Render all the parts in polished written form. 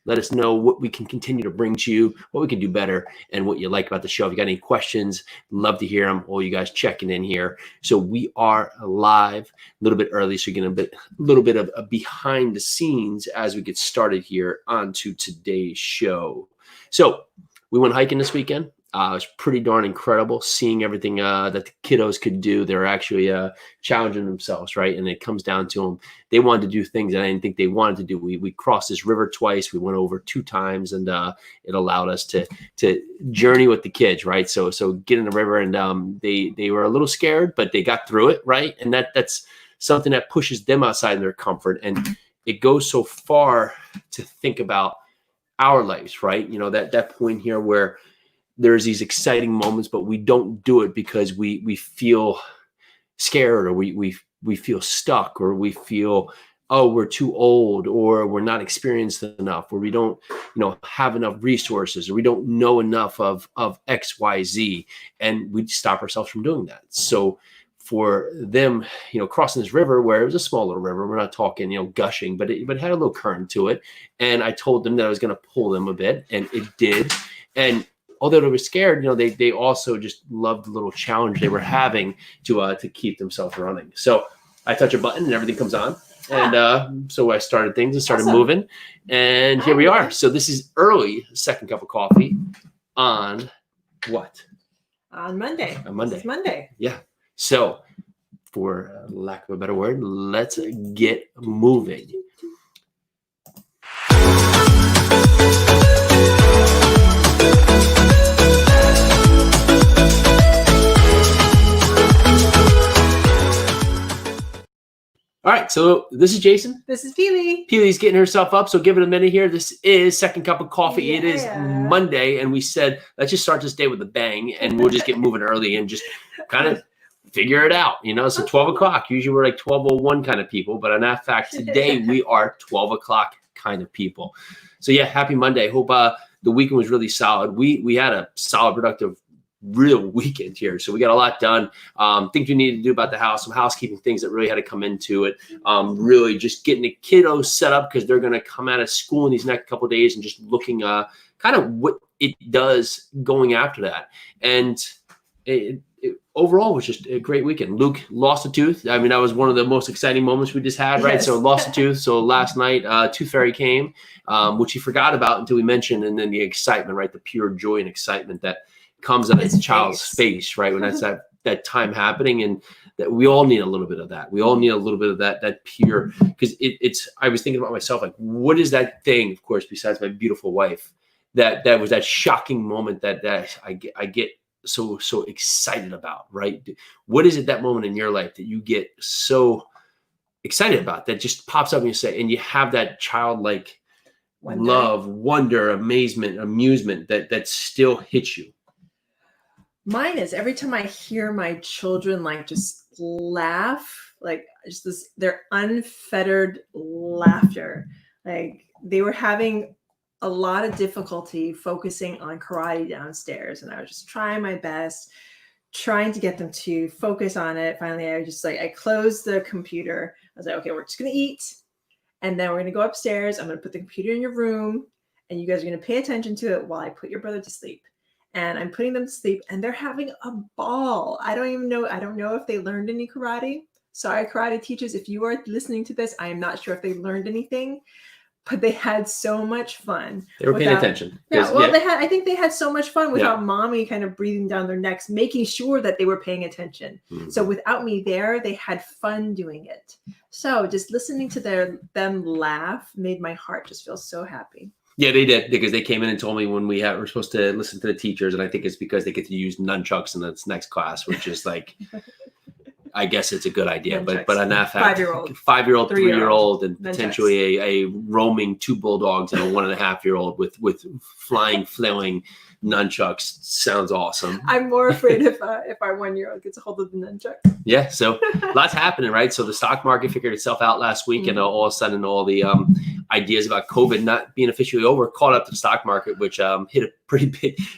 Let us know what we can continue to bring to you, what we can do better, and what you like about the show. If you got any questions, love to hear them. All you guys checking in here. So we are live a little bit early, so you're getting a little bit of a behind the scenes as we get started here onto today's show. So we went hiking this weekend. It was pretty darn incredible seeing everything that the kiddos could do. They're actually challenging themselves, right? And it comes down to them. They wanted to do things that I didn't think they wanted to do. We crossed this river twice. We went over 2 times, and it allowed us to journey with the kids, right? So get in the river, and they were a little scared, but they got through it, right? And that's something that pushes them outside of their comfort. And it goes so far to think about our lives, right? You know, that point here where there's these exciting moments, but we don't do it because we feel scared, or we feel stuck, or we feel, oh, we're too old, or we're not experienced enough, or we don't, have enough resources, or we don't know enough of X, Y, Z, and we stop ourselves from doing that. So for them, crossing this river, where it was a small little river, we're not talking, gushing, but it had a little current to it. And I told them that I was going to pull them a bit, and it did. And although they were scared, they also just loved the little challenge they were having to keep themselves running. So I touch a button and everything comes on. And so I started things and started moving. And here we are. So this is early second cup of coffee on what? On Monday. On Monday. It's Monday. Yeah. So for lack of a better word, let's get moving. All right, so this is Jason. This is Peely. Peely's getting herself up, so give it a minute here. This is second cup of coffee. Yeah. It is Monday, and we said, let's just start this day with a bang, and we'll just get moving early and just kind of figure it out, So 12 o'clock, usually we're like 12:01 kind of people, but on that fact, today we are 12 o'clock kind of people. So yeah, happy Monday. Hope the weekend was really solid. We had a solid, productive real weekend here. So we got a lot done. Things we needed to do about the house, some housekeeping things that really had to come into it. Really just getting the kiddos set up because they're going to come out of school in these next couple of days, and just looking kind of what it does going after that. And it overall was just a great weekend. Luke lost a tooth. I mean, that was one of the most exciting moments we just had, right? Yes. So lost a tooth. So last night, Tooth Fairy came, which he forgot about until we mentioned, and then the excitement, right? The pure joy and excitement that comes on a child's face, right? When that's that time happening, and that we all need a little bit of that. We all need a little bit of that pure, because it's, I was thinking about myself, like, what is that thing, of course, besides my beautiful wife, that was that shocking moment that I get so excited about, right? What is it, that moment in your life that you get so excited about, that just pops up and you say, and you have that childlike love, wonder, amazement, amusement that still hits you? Mine is every time I hear my children just laugh, just this, their unfettered laughter. Like, they were having a lot of difficulty focusing on karate downstairs, and I was just trying my best, trying to get them to focus on it. Finally, I closed the computer. I was like, okay, we're just gonna eat, and then we're gonna go upstairs. I'm gonna put the computer in your room, and you guys are gonna pay attention to it while I put your brother to sleep. And I'm putting them to sleep, and they're having a ball. I don't know if they learned any karate. Sorry, karate teachers, if you are listening to this, I am not sure if they learned anything, but they had so much fun. They were paying attention. Yeah, well, I think they had so much fun without mommy kind of breathing down their necks, making sure that they were paying attention. Mm-hmm. So without me there, they had fun doing it. So just listening to them laugh made my heart just feel so happy. Yeah, they did, because they came in and told me when we're supposed to listen to the teachers, and I think it's because they get to use nunchucks in this next class, which is like, I guess it's a good idea, but on that fact, 5-year-old, 3-year-old, and potentially a roaming 2 bulldogs and a 1.5-year-old with flying, flailing nunchucks sounds awesome. I'm more afraid if our 1-year-old gets a hold of the nunchuck. Yeah, so lots happening, right? So the stock market figured itself out last week, and all of a sudden, all the ideas about COVID not being officially over caught up to the stock market, which hit a pretty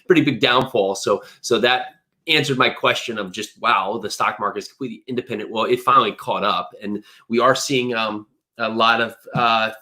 big downfall. So that answered my question of just, wow, the stock market is completely independent. Well, it finally caught up, and we are seeing a lot of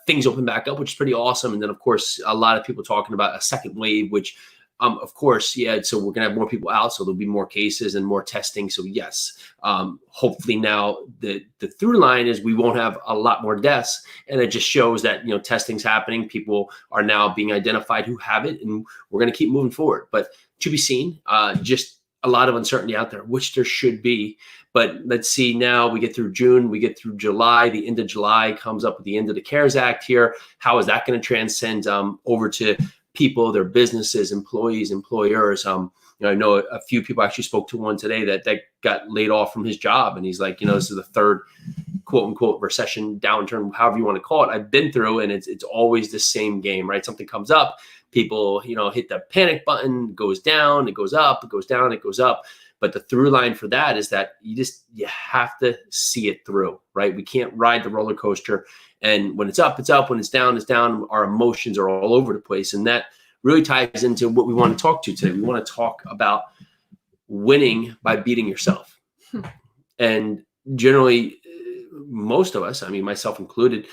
things open back up, which is pretty awesome. And then, of course, a lot of people talking about a second wave, which, of course, yeah. So we're going to have more people out. So there'll be more cases and more testing. So yes, hopefully now the through line is we won't have a lot more deaths. And it just shows that, testing's happening. People are now being identified who have it. And we're going to keep moving forward. But to be seen, just a lot of uncertainty out there, which there should be. But let's see, now we get through June, we get through July, the end of July comes up with the end of the CARES Act here. How is that going to transcend over to people, their businesses, employees, employers? I know a few people, actually spoke to one today that got laid off from his job. And he's like, this is the third quote unquote recession, downturn, however you want to call it, I've been through. And it's always the same game, right? Something comes up, people, hit the panic button, goes down, it goes up, it goes down, it goes up. But the through line for that is that you have to see it through, right? We can't ride the roller coaster. And when it's up, it's up. When it's down, it's down. Our emotions are all over the place. And that really ties into what we want to talk to today. We want to talk about winning by beating yourself. And generally, most of us, myself included,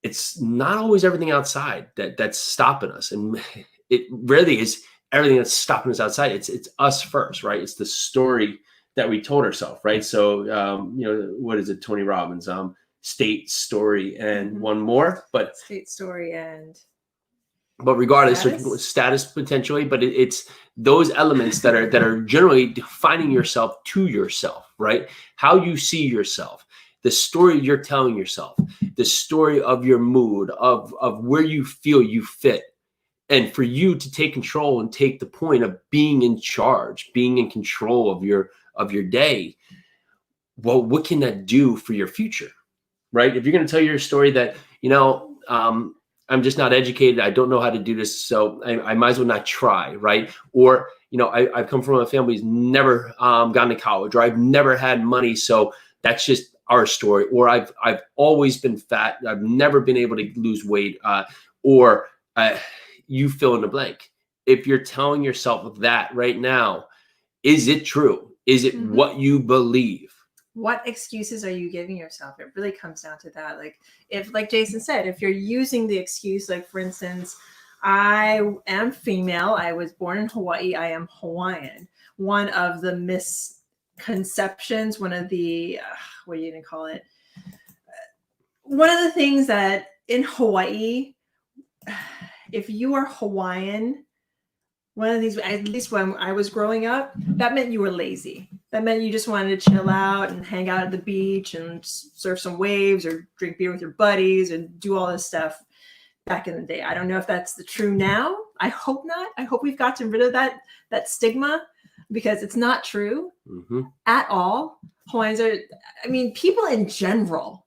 it's not always everything outside that's stopping us. And it rarely is everything that's stopping us outside. It's us first, right? It's the story that we told ourselves, right? So, what is it? Tony Robbins, state, story, and one more, but state, story, but regardless of status potentially, but it's those elements that are generally defining yourself to yourself, right? How you see yourself, the story you're telling yourself, the story of your mood, of where you feel you fit. And for you to take control and take the point of being in charge, being in control of your day, well, what can that do for your future, right? If you're going to tell your story that, I'm just not educated, I don't know how to do this, so I might as well not try, right? Or, I've come from a family who's never gone to college, or I've never had money, so that's just our story. Or I've always been fat, I've never been able to lose weight, or you fill in the blank. If you're telling yourself that right now, is it true? Is it what you believe? What excuses are you giving yourself? It really comes down to that. Like Jason said, if you're using the excuse, like for instance, I am female, I was born in Hawaii, I am Hawaiian. One of the misconceptions, one of the, what are you going to call it? One of the things that in Hawaii, if you are Hawaiian, one of these, at least when I was growing up, that meant you were lazy. That meant you just wanted to chill out and hang out at the beach and surf some waves or drink beer with your buddies and do all this stuff back in the day. I don't know if that's the true now. I hope not. I hope we've gotten rid of that stigma, because it's not true at all. Hawaiians are, people in general,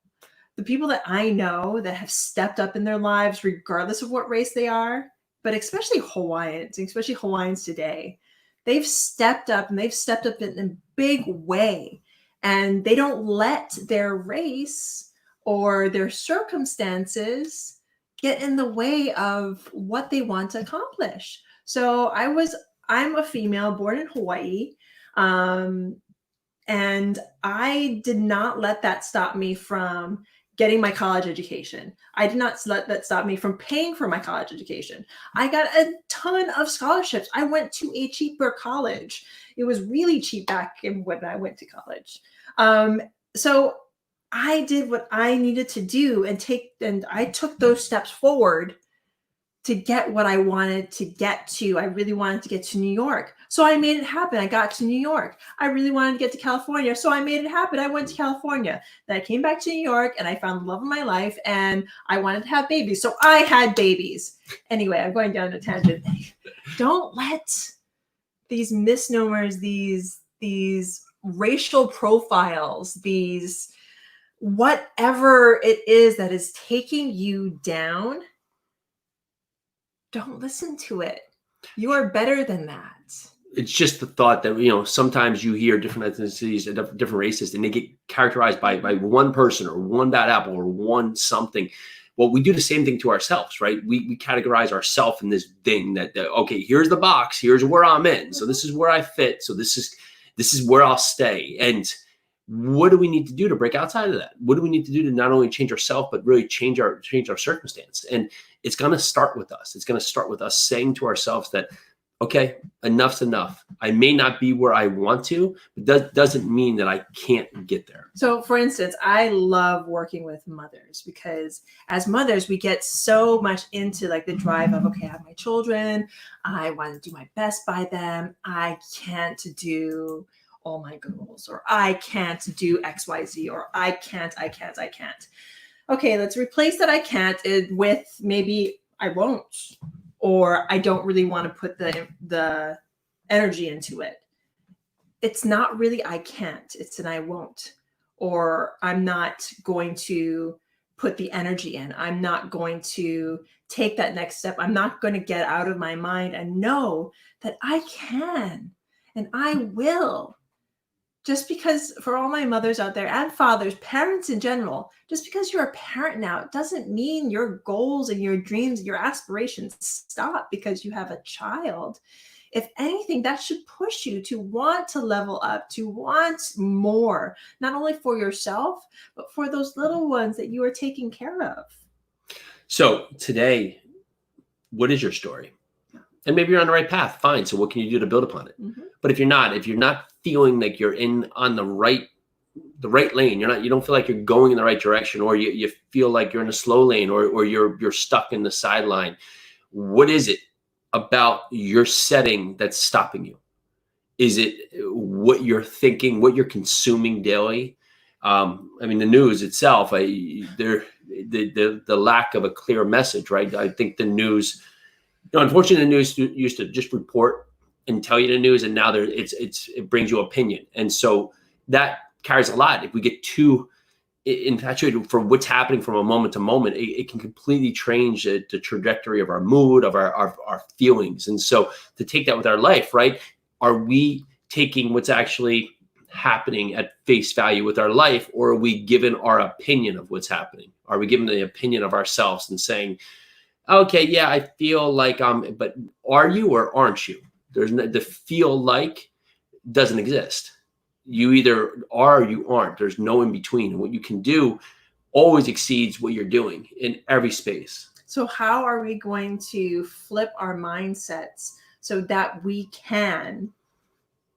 the people that I know that have stepped up in their lives, regardless of what race they are, but especially Hawaiians today, they've stepped up, and they've stepped up in a big way. And they don't let their race or their circumstances get in the way of what they want to accomplish. So I'm a female born in Hawaii. And I did not let that stop me from getting my college education. I did not let that stop me from paying for my college education. I got a ton of scholarships. I went to a cheaper college. It was really cheap back when I went to college. So I did what I needed to do and I took those steps forward to get what I wanted to get to. I really wanted to get to New York. So I made it happen. I got to New York. I really wanted to get to California. So I made it happen. I went to California. Then I came back to New York and I found the love of my life, and I wanted to have babies. So I had babies. Anyway, I'm going down a tangent. Don't let these misnomers, these racial profiles, these whatever it is that is taking you down, don't listen to it. You are better than that. It's just the thought that, sometimes you hear different ethnicities and different races, and they get characterized by one person or one bad apple or one something. Well, we do the same thing to ourselves, right? We categorize ourselves in this thing that, okay, here's the box, here's where I'm in. So this is where I fit. So this is where I'll stay. And what do we need to do to break outside of that? What do we need to do to not only change ourselves, but really change our circumstance? And it's going to start with us. It's going to start with us saying to ourselves that, okay, enough's enough. I may not be where I want to, but that doesn't mean that I can't get there. So for instance, I love working with mothers because as mothers, we get so much into like the drive of, okay, I have my children. I want to do my best by them. I can't do all my goals, or I can't do XYZ, or I can't. Okay, let's replace that I can't with maybe I won't, or I don't really want to put the energy into it. It's not really I can't, it's an I won't, or I'm not going to put the energy in. I'm not going to take that next step. I'm not going to get out of my mind and know that I can and I will. Just because, for all my mothers out there and fathers, parents in general, just because you're a parent now, it doesn't mean your goals and your dreams, your aspirations stop because you have a child. If anything, that should push you to want to level up, to want more, not only for yourself, but for those little ones that you are taking care of. So today, what is your story? And maybe you're on the right path. Fine. So what can you do to build upon it? Mm-hmm. But if you're not feeling like you're on the right lane, you don't feel like you're going in the right direction, or you feel like you're in a slow lane, or you're stuck in the sideline. What is it about your setting that's stopping you? Is it what you're thinking, what you're consuming daily? I mean, the news itself, the lack of a clear message, right? I think the news, unfortunately, the news used to just report and tell you the news, and now it brings you opinion, and so that carries a lot. If we get too infatuated for what's happening from a moment to moment, it can completely change the trajectory of our mood, of our feelings. And so to take that with our life, right? Are we taking what's actually happening at face value with our life, or are we given our opinion of what's happening? Are we given the opinion of ourselves and saying, okay, yeah, I feel like but are you or aren't you? There's no, the feel like doesn't exist. You either are or you aren't. There's no in between. And what you can do always exceeds what you're doing in every space. So how are we going to flip our mindsets so that we can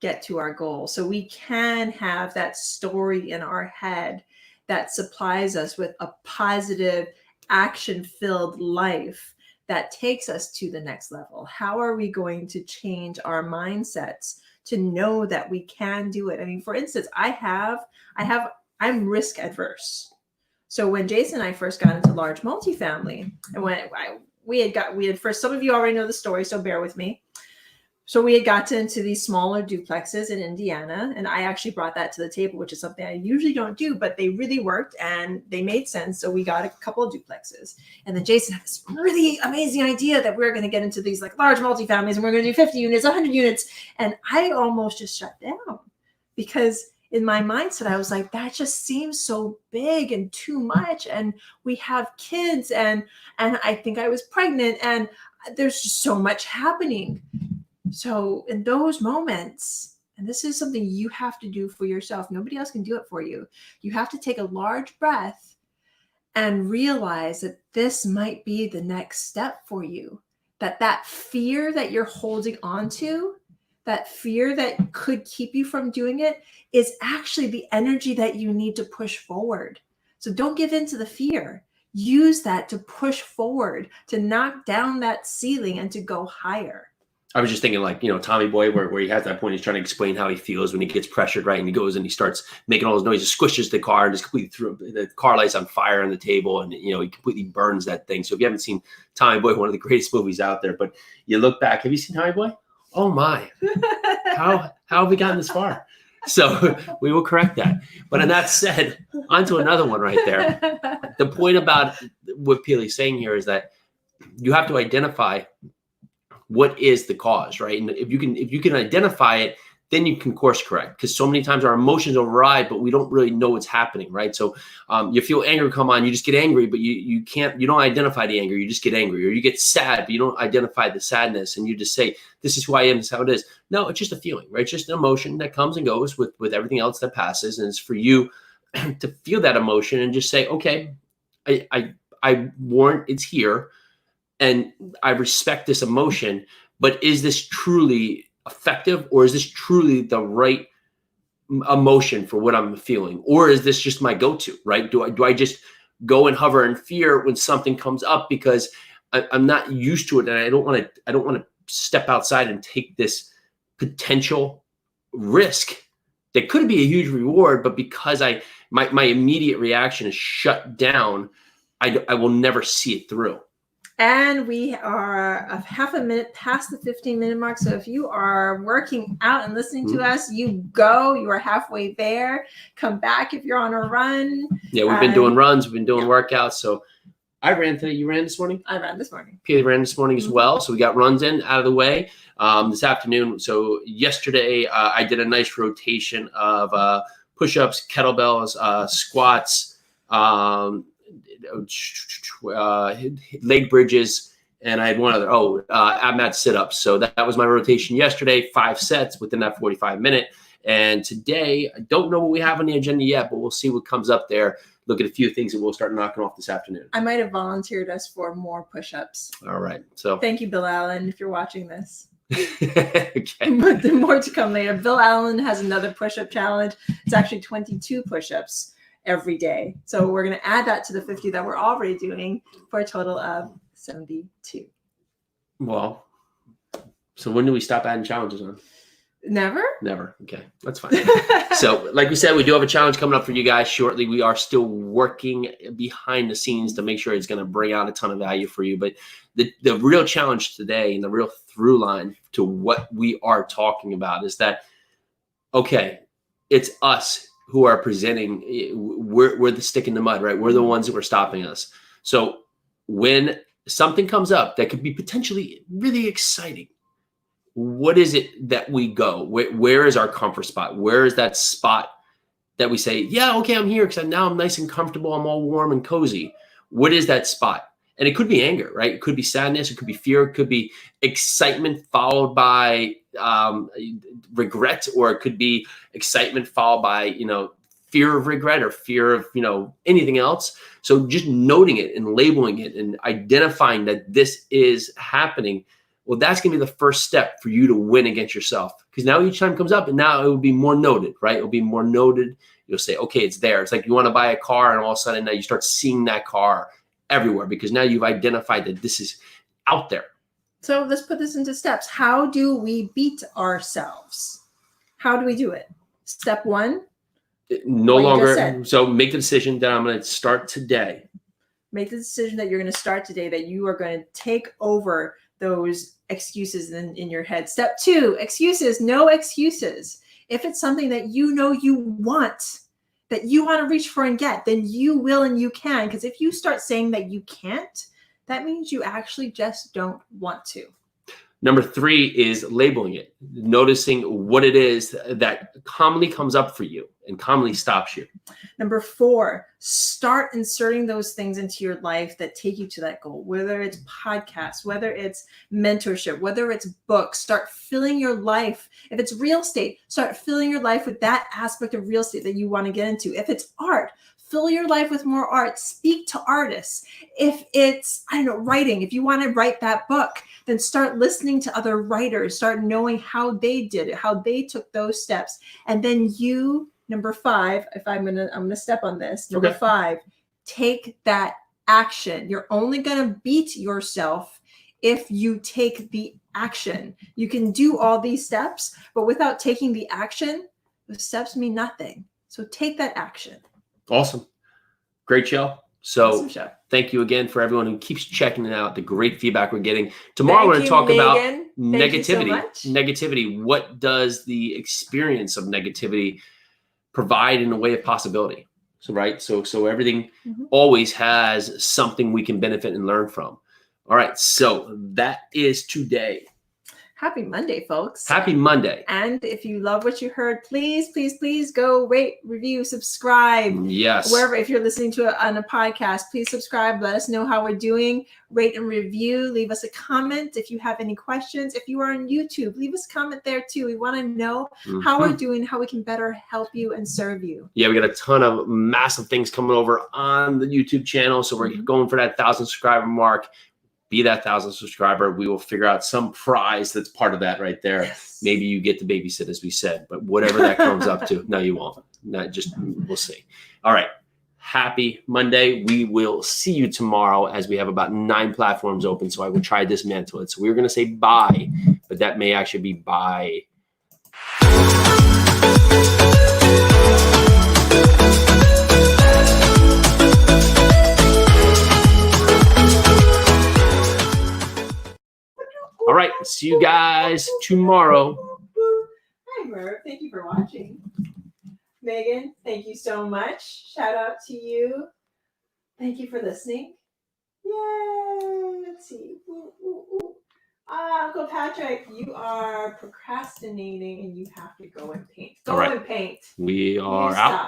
get to our goal? So we can have that story in our head that supplies us with a positive, action-filled life that takes us to the next level. How are we going to change our mindsets to know that we can do it? I mean, for instance, I'm risk adverse. So when Jason and I first got into large multifamily, and when we had first, some of you already know the story, so bear with me. So we had gotten into these smaller duplexes in Indiana, and I actually brought that to the table, which is something I usually don't do, but they really worked and they made sense. So we got a couple of duplexes, and then Jason had this really amazing idea that we're going to get into these like large multifamilies, and we're going to do 50 units, 100 units. And I almost just shut down because in my mindset, I was like, that just seems so big and too much. And we have kids, and I think I was pregnant, and there's just so much happening. So in those moments, and this is something you have to do for yourself, nobody else can do it for you. You have to take a large breath and realize that this might be the next step for you. That fear that you're holding on to, that fear that could keep you from doing it, is actually the energy that you need to push forward. So don't give in to the fear. Use that to push forward, to knock down that ceiling and to go higher. I was just thinking like, Tommy Boy, where he has that point, he's trying to explain how he feels when he gets pressured, right? And he goes and he starts making all those noises, squishes the car, and just completely threw the car lights on fire on the table. And, he completely burns that thing. So if you haven't seen Tommy Boy, one of the greatest movies out there, but you look back, have you seen Tommy Boy? Oh my, how have we gotten this far? So we will correct that. But in that said, on to another one right there. The point about what Peely's saying here is that you have to identify what is the cause, right? And if you can identify it, then you can course correct, because so many times our emotions override, but we don't really know what's happening, right? So you feel anger come on, you just get angry, but you don't identify the anger, you just get angry. Or you get sad, but you don't identify the sadness, and you just say, this is who I am, this is how it is. No, it's just a feeling, right? It's just an emotion that comes and goes with everything else that passes. And it's for you to feel that emotion and just say, okay, I warrant it's here, and I respect this emotion, but is this truly effective, or is this truly the right emotion for what I'm feeling? Or is this just my go-to, right? Do I just go and hover in fear when something comes up because I'm not used to it, and I don't want to step outside and take this potential risk that could be a huge reward, but because my immediate reaction is shut down, I will never see it through. And we are a half a minute past the 15-minute mark. So if you are working out and listening to us, you are halfway there. Come back if you're on a run. Yeah, we've been doing runs. We've been doing workouts. So I ran today. You ran this morning? I ran this morning. Peely ran this morning as well. So we got runs out of the way this afternoon. So yesterday I did a nice rotation of push-ups, kettlebells, squats, leg bridges, and I had one other, ab mat sit-ups. So that was my rotation yesterday, 5 sets within that 45-minute. And today, I don't know what we have on the agenda yet, but we'll see what comes up there. Look at a few things that we'll start knocking off this afternoon. I might have volunteered us for more push-ups. All right. So thank you, Bill Allen, if you're watching this. Okay. But more to come later. Bill Allen has another push-up challenge. It's actually 22 push-ups every day. So we're going to add that to the 50 that we're already doing for a total of 72. Well, so when do we stop adding challenges on? Never? Never. Okay, that's fine. So like we said, we do have a challenge coming up for you guys shortly. We are still working behind the scenes to make sure it's going to bring out a ton of value for you. But the real challenge today, and the real through line to what we are talking about, is that, okay, it's us who are presenting. We're the stick in the mud, right? We're the ones who are stopping us. So when something comes up that could be potentially really exciting, what is it that we go? Where is our comfort spot? Where is that spot that we say, yeah, okay, I'm here because now I'm nice and comfortable. I'm all warm and cozy. What is that spot? And it could be anger, right? It could be sadness. It could be fear. It could be excitement followed by regret, or it could be excitement followed by, fear of regret or fear of, anything else. So just noting it and labeling it and identifying that this is happening, well, that's going to be the first step for you to win against yourself. Because now each time it comes up, and now it will be more noted, right? It will be more noted. You'll say, okay, it's there. It's like you want to buy a car, and all of a sudden now you start seeing that car everywhere because now you've identified that this is out there. So let's put this into steps. How do we beat ourselves? How do we do it? Step 1. No longer. So make the decision that I'm going to start today. Make the decision that you're going to start today, that you are going to take over those excuses in your head. Step 2, excuses, no excuses. If it's something that you want, that you want to reach for and get, then you will and you can. Because if you start saying that you can't, that means you actually just don't want to. Number 3 is labeling it, noticing what it is that commonly comes up for you and commonly stops you. Number 4, start inserting those things into your life that take you to that goal, whether it's podcasts, whether it's mentorship, whether it's books. Start filling your life. If it's real estate, start filling your life with that aspect of real estate that you want to get into. If it's art, fill your life with more art. Speak to artists. If it's, writing, if you want to write that book, then start listening to other writers, start knowing how they did it, how they took those steps. And then you, number 5, if I'm gonna step on this, number 5, take that action. You're only gonna beat yourself if you take the action. You can do all these steps, but without taking the action, the steps mean nothing. So take that action. Awesome. Great show. So awesome show. Thank you again for everyone who keeps checking it out, the great feedback we're getting. Tomorrow we're going to talk about negativity. Negativity. What does the experience of negativity provide in the way of possibility? So, right. So everything always has something we can benefit and learn from. All right. So that is today. Happy Monday, folks. Happy Monday. And if you love what you heard, please, please, please go rate, review, subscribe. Yes. Wherever, if you're listening to it on a podcast, please subscribe. Let us know how we're doing. Rate and review. Leave us a comment if you have any questions. If you are on YouTube, leave us a comment there too. We want to know how we're doing, how we can better help you and serve you. Yeah, we got a ton of massive things coming over on the YouTube channel. So we're going for that 1,000 subscriber mark. Be that 1,000 subscriber. We will figure out some prize that's part of that right there. Yes. Maybe you get to babysit, as we said, but whatever that comes up to. No, you won't. We'll see. All right. Happy Monday. We will see you tomorrow as we have about 9 platforms open. So I will try dismantle it. So we're going to say bye, but that may actually be bye. All right. See you guys tomorrow. Hi, Merv. Thank you for watching. Megan, thank you so much. Shout out to you. Thank you for listening. Yay. Let's see. Ooh, ooh, ooh. Uncle Patrick, you are procrastinating and you have to go and paint. Go and paint. We are out.